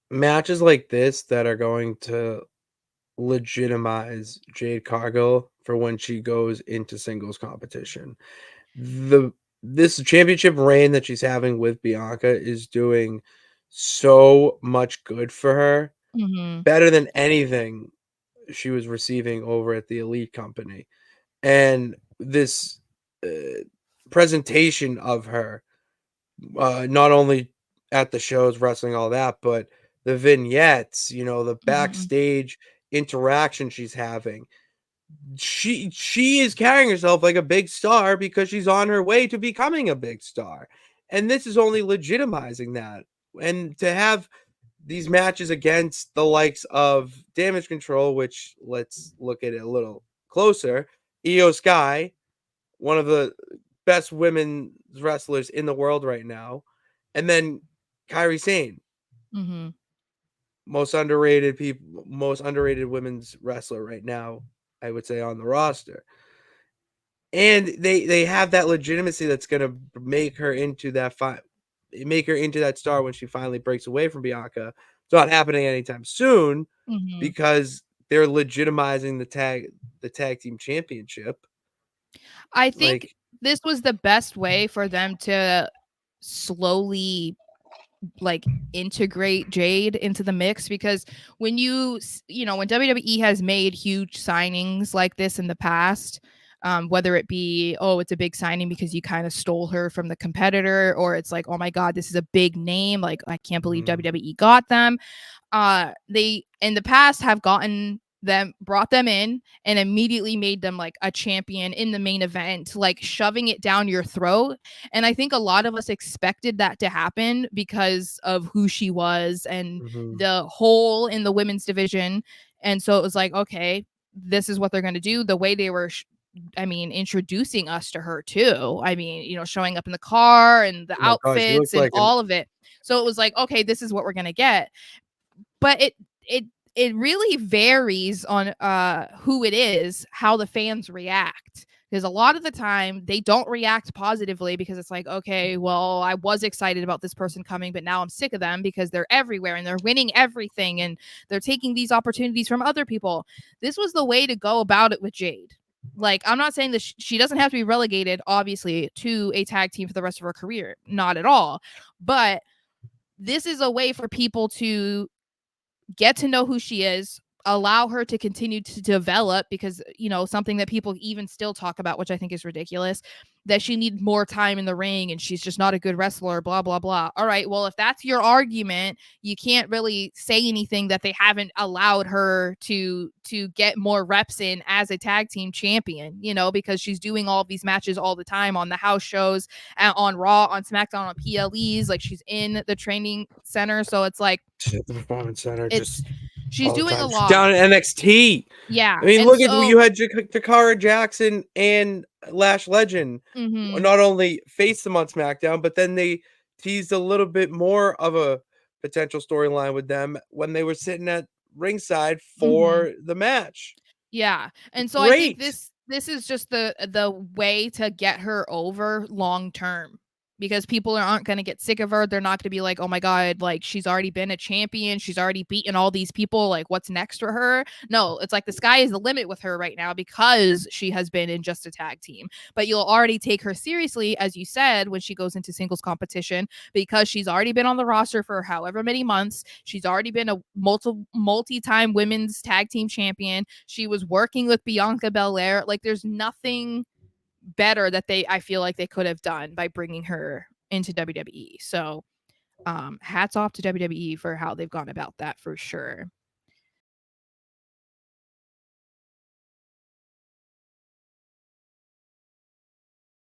matches like this that are going to legitimize Jade Cargill for when she goes into singles competition. The This championship reign that she's having with Bianca is doing so much good for her, Mhm. better than anything she was receiving over at the Elite Company. And this uh, presentation of her, not only at the shows, wrestling, all that, but the vignettes, the Mhm. backstage interaction she's having. She is carrying herself like a big star because she's on her way to becoming a big star. And this is only legitimizing that. And to have these matches against the likes of Damage Control, which let's look at it a little closer. Io Sky, one of the best women's wrestlers in the world right now, and then Kairi Sane, Mhm. most underrated women's wrestler right now, I would say, on the roster. And they have that legitimacy that's going to make her into that star when she finally breaks away from Bianca. It's not happening anytime soon Mhm. because they're legitimizing the tag team championship. I think Like, this was the best way for them to slowly like integrate Jade into the mix, because when when WWE has made huge signings like this in the past, whether it be, oh, it's a big signing because you kind of stole her from the competitor, or it's like, oh my god, this is a big name, like I can't believe mhm, WWE got them. They in the past have brought them in and immediately made them like a champion in the main event, like shoving it down your throat. And I think a lot of us expected that to happen because of who she was and mhm. the hole in the women's division. And so it was like, okay, this is what they're going to do. The way they were introducing us to her too. I mean, showing up in the car and the Oh my god, she outfits looks and like an all of it. So it was like, okay, this is what we're going to get. But it really varies on who it is, how the fans react. Because a lot of the time they don't react positively, because it's like, okay, well, I was excited about this person coming, but now I'm sick of them because they're everywhere and they're winning everything and they're taking these opportunities from other people. This was the way to go about it with Jade. Like, I'm not saying that she doesn't have to be relegated, obviously, to a tag team for the rest of her career. Not at all. But this is a way for people to get to know who she is, allow her to continue to develop, because something that people even still talk about, which I think is ridiculous, that she needs more time in the ring and she's just not a good wrestler, blah blah blah. All right, well, if that's your argument, you can't really say anything that they haven't allowed her to get more reps in as a tag team champion, because she's doing all these matches all the time on the house shows, on Raw, on SmackDown, on PLEs, like she's in the training center. So it's like, at the performance center it's just she's all the doing a time. She's lot. down in NXT. Yeah. I mean, And look at so you had Jakara Jackson and Lash Legend mhm. not only face them on SmackDown, but then they teased a little bit more of a potential storyline with them when they were sitting at ringside Mhm. for the match. Yeah. And so I think Great. this is just the way to get her over long term, because people aren't going to get sick of her. They're not going to be like, "Oh my god, like she's already been a champion. She's already beaten all these people. Like what's next for her?" No, it's like the sky is the limit with her right now because she has been in just a tag team. But you'll already take her seriously, as you said, when she goes into singles competition, because she's already been on the roster for however many months. She's already been a multi-time women's tag team champion. She was working with Bianca Belair. Like there's nothing better that I feel like they could have done by bringing her into WWE. So hats off to WWE for how they've gone about that, for sure.